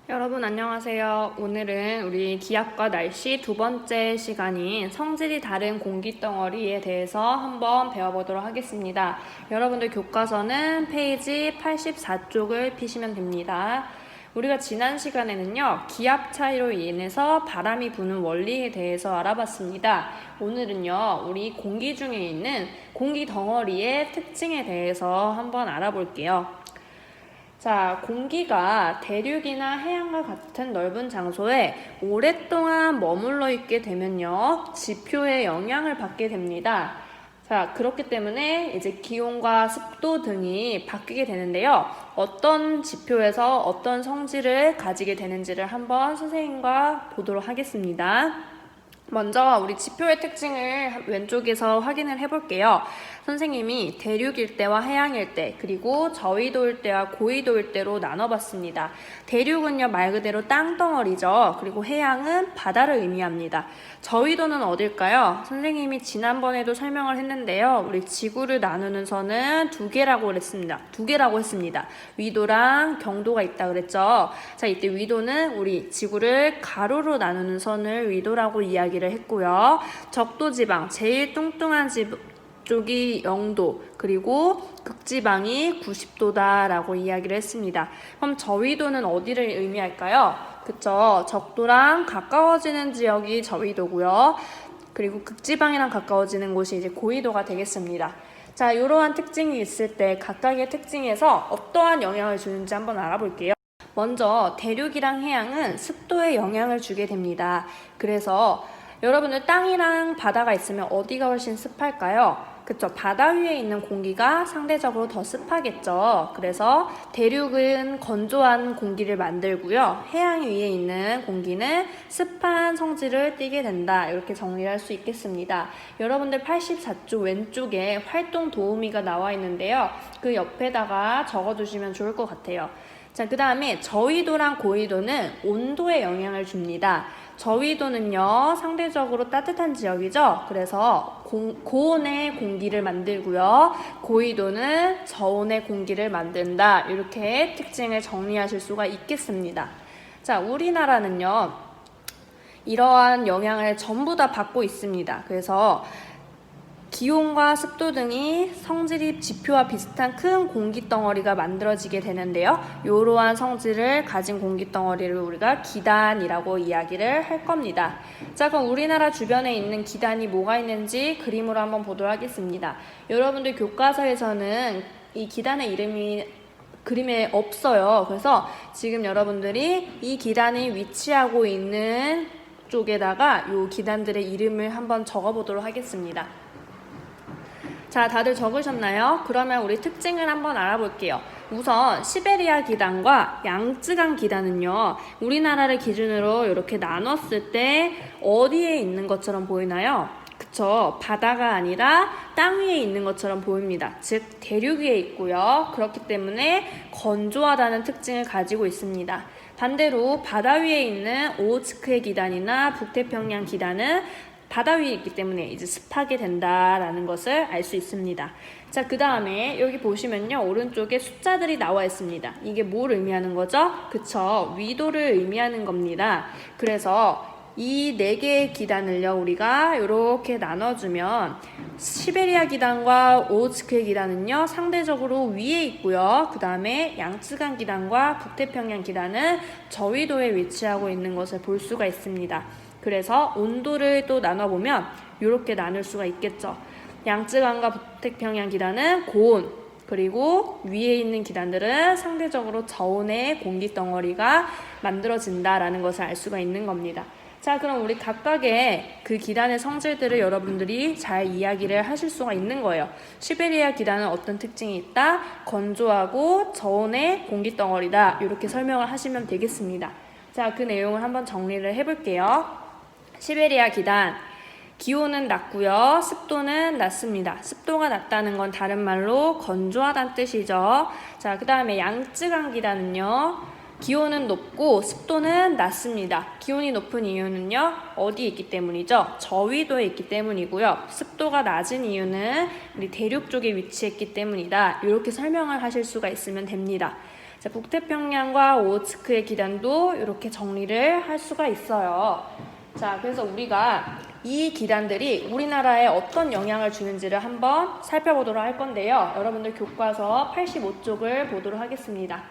여러분 안녕하세요. 오늘은 우리 기압과 날씨 두 번째 시간인 성질이 다른 공기덩어리에 대해서 한번 배워보도록 하겠습니다. 여러분들 교과서는 페이지 84쪽을 피시면 됩니다. 우리가 지난 시간에는요, 기압 차이로 인해서 바람이 부는 원리에 대해서 알아봤습니다. 오늘은요, 우리 공기 중에 있는 공기 덩어리의 특징에 대해서 한번 알아볼게요. 자, 공기가 대륙이나 해안과 같은 넓은 장소에 오랫동안 머물러 있게 되면요, 지표에 영향을 받게 됩니다. 자, 그렇기 때문에 이제 기온과 습도 등이 바뀌게 되는데요. 어떤 지표에서 어떤 성질을 가지게 되는지를 한번 선생님과 보도록 하겠습니다. 먼저 우리 지표의 특징을 왼쪽에서 확인을 해볼게요. 선생님이 대륙 일대와 해양 일대, 그리고 저위도 일대와 고위도 일대로 나눠봤습니다. 대륙은요, 말 그대로 땅덩어리죠. 그리고 해양은 바다를 의미합니다. 저위도는 어딜까요? 선생님이 지난번에도 설명을 했는데요. 우리 지구를 나누는 선은 두 개라고 했습니다. 위도랑 경도가 있다 그랬죠. 자, 이때 위도는 우리 지구를 가로로 나누는 선을 위도라고 이야기를 했고요. 적도지방, 제일 뚱뚱한 쪽이 0도, 그리고 극지방이 90도다라고 이야기를 했습니다. 그럼 저위도는 어디를 의미할까요? 그쵸, 적도랑 가까워지는 지역이 저위도고요. 그리고 극지방이랑 가까워지는 곳이 이제 고위도가 되겠습니다. 자, 이러한 특징이 있을 때 각각의 특징에서 어떠한 영향을 주는지 한번 알아볼게요. 먼저 대륙이랑 해양은 습도에 영향을 주게 됩니다. 그래서 여러분들 땅이랑 바다가 있으면 어디가 훨씬 습할까요? 그쵸, 바다 위에 있는 공기가 상대적으로 더 습하겠죠. 그래서 대륙은 건조한 공기를 만들고요, 해양 위에 있는 공기는 습한 성질을 띠게 된다. 이렇게 정리할 수 있겠습니다. 여러분들 84쪽 왼쪽에 활동 도우미가 나와 있는데요, 그 옆에다가 적어두시면 좋을 것 같아요. 자, 그 다음에 저위도랑 고위도는 온도에 영향을 줍니다. 저위도는요, 상대적으로 따뜻한 지역이죠. 그래서 고온의 공기를 만들고요, 고위도는 저온의 공기를 만든다. 이렇게 특징을 정리하실 수가 있겠습니다. 자, 우리나라는요, 이러한 영향을 전부 다 받고 있습니다. 그래서 기온과 습도 등이 성질이 지표와 비슷한 큰 공기덩어리가 만들어지게 되는데요. 이러한 성질을 가진 공기덩어리를 우리가 기단이라고 이야기를 할 겁니다. 자, 그럼 우리나라 주변에 있는 기단이 뭐가 있는지 그림으로 한번 보도록 하겠습니다. 여러분들 교과서에서는 이 기단의 이름이 그림에 없어요. 그래서 지금 여러분들이 이 기단이 위치하고 있는 쪽에다가 이 기단들의 이름을 한번 적어보도록 하겠습니다. 자, 다들 적으셨나요? 그러면 우리 특징을 한번 알아볼게요. 우선 시베리아 기단과 양쯔강 기단은요, 우리나라를 기준으로 이렇게 나눴을 때 어디에 있는 것처럼 보이나요? 그쵸, 바다가 아니라 땅 위에 있는 것처럼 보입니다. 즉 대륙 위에 있고요. 그렇기 때문에 건조하다는 특징을 가지고 있습니다. 반대로 바다 위에 있는 오호츠크의 기단이나 북태평양 기단은 바다 위에 있기 때문에 이제 습하게 된다라는 것을 알 수 있습니다. 자, 그 다음에 여기 보시면요, 오른쪽에 숫자들이 나와 있습니다. 이게 뭘 의미하는 거죠? 그쵸, 위도를 의미하는 겁니다. 그래서 이 4개의 기단을요, 우리가 이렇게 나눠주면 시베리아 기단과 오호츠크의 기단은요, 상대적으로 위에 있고요. 그 다음에 양쯔강 기단과 북태평양 기단은 저위도에 위치하고 있는 것을 볼 수가 있습니다. 그래서 온도를 또 나눠보면 이렇게 나눌 수가 있겠죠. 양쯔강과 북태평양 기단은 고온, 그리고 위에 있는 기단들은 상대적으로 저온의 공기덩어리가 만들어진다라는 것을 알 수가 있는 겁니다. 자, 그럼 우리 각각의 그 기단의 성질들을 여러분들이 잘 이야기를 하실 수가 있는 거예요. 시베리아 기단은 어떤 특징이 있다? 건조하고 저온의 공기덩어리다. 이렇게 설명을 하시면 되겠습니다. 자, 그 내용을 한번 정리를 해볼게요. 시베리아 기단, 기온은 낮고요, 습도는 낮습니다. 습도가 낮다는 건 다른 말로 건조하다는 뜻이죠. 자, 그 다음에 양쯔강 기단은요, 기온은 높고 습도는 낮습니다. 기온이 높은 이유는요, 어디에 있기 때문이죠? 저위도에 있기 때문이고요. 습도가 낮은 이유는 우리 대륙 쪽에 위치했기 때문이다. 이렇게 설명을 하실 수가 있으면 됩니다. 자, 북태평양과 오호츠크의 기단도 이렇게 정리를 할 수가 있어요. 자, 그래서 우리가 이 기단들이 우리나라에 어떤 영향을 주는지를 한번 살펴보도록 할 건데요. 여러분들 교과서 85쪽을 보도록 하겠습니다.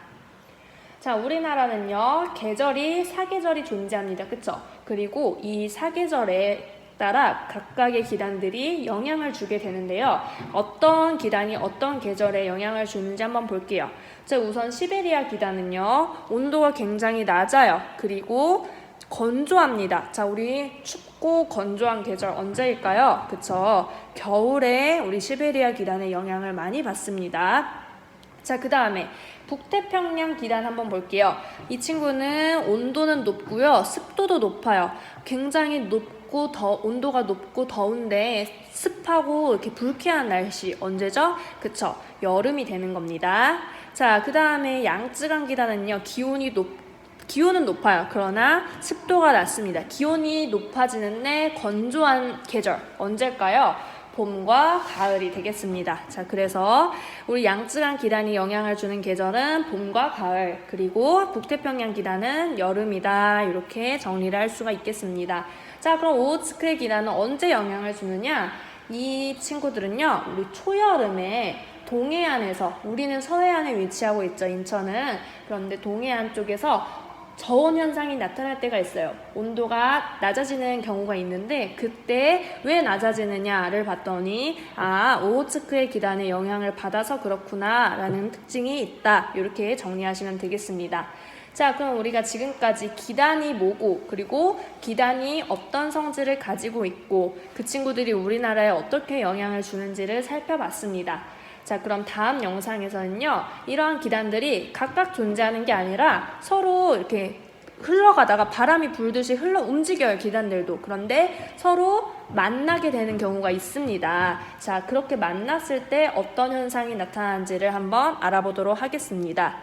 자, 우리나라는요, 계절이 사계절이 존재합니다. 그쵸? 그리고 이 사계절에 따라 각각의 기단들이 영향을 주게 되는데요. 어떤 기단이 어떤 계절에 영향을 주는지 한번 볼게요. 자, 우선 시베리아 기단은요, 온도가 굉장히 낮아요. 그리고 건조합니다. 자, 우리 춥고 건조한 계절 언제일까요? 그쵸? 겨울에 우리 시베리아 기단의 영향을 많이 받습니다. 자, 그 다음에 북태평양 기단 한번 볼게요. 이 친구는 온도는 높고요. 습도도 높아요. 굉장히 온도가 높고 더운데 습하고 이렇게 불쾌한 날씨 언제죠? 그쵸? 여름이 되는 겁니다. 자, 그 다음에 양쯔강 기단은요. 기온은 높아요. 그러나 습도가 낮습니다. 기온이 높아지는데 건조한 계절 언제일까요? 봄과 가을이 되겠습니다. 자, 그래서 우리 양쯔강 기단이 영향을 주는 계절은 봄과 가을, 그리고 북태평양 기단은 여름이다. 이렇게 정리를 할 수가 있겠습니다. 자, 그럼 오호츠크의 기단은 언제 영향을 주느냐? 이 친구들은요, 우리 초여름에 동해안에서, 우리는 서해안에 위치하고 있죠, 인천은. 그런데 동해안 쪽에서 저온 현상이 나타날 때가 있어요. 온도가 낮아지는 경우가 있는데 그때 왜 낮아지느냐를 봤더니 오호츠크의 기단의 영향을 받아서 그렇구나 라는 특징이 있다. 이렇게 정리하시면 되겠습니다. 자, 그럼 우리가 지금까지 기단이 뭐고 그리고 기단이 어떤 성질을 가지고 있고 그 친구들이 우리나라에 어떻게 영향을 주는지를 살펴봤습니다. 자, 그럼 다음 영상에서는요, 이러한 기단들이 각각 존재하는 게 아니라 서로 이렇게 흘러가다가 바람이 불듯이 움직여요, 기단들도. 그런데 서로 만나게 되는 경우가 있습니다. 자, 그렇게 만났을 때 어떤 현상이 나타나는지를 한번 알아보도록 하겠습니다.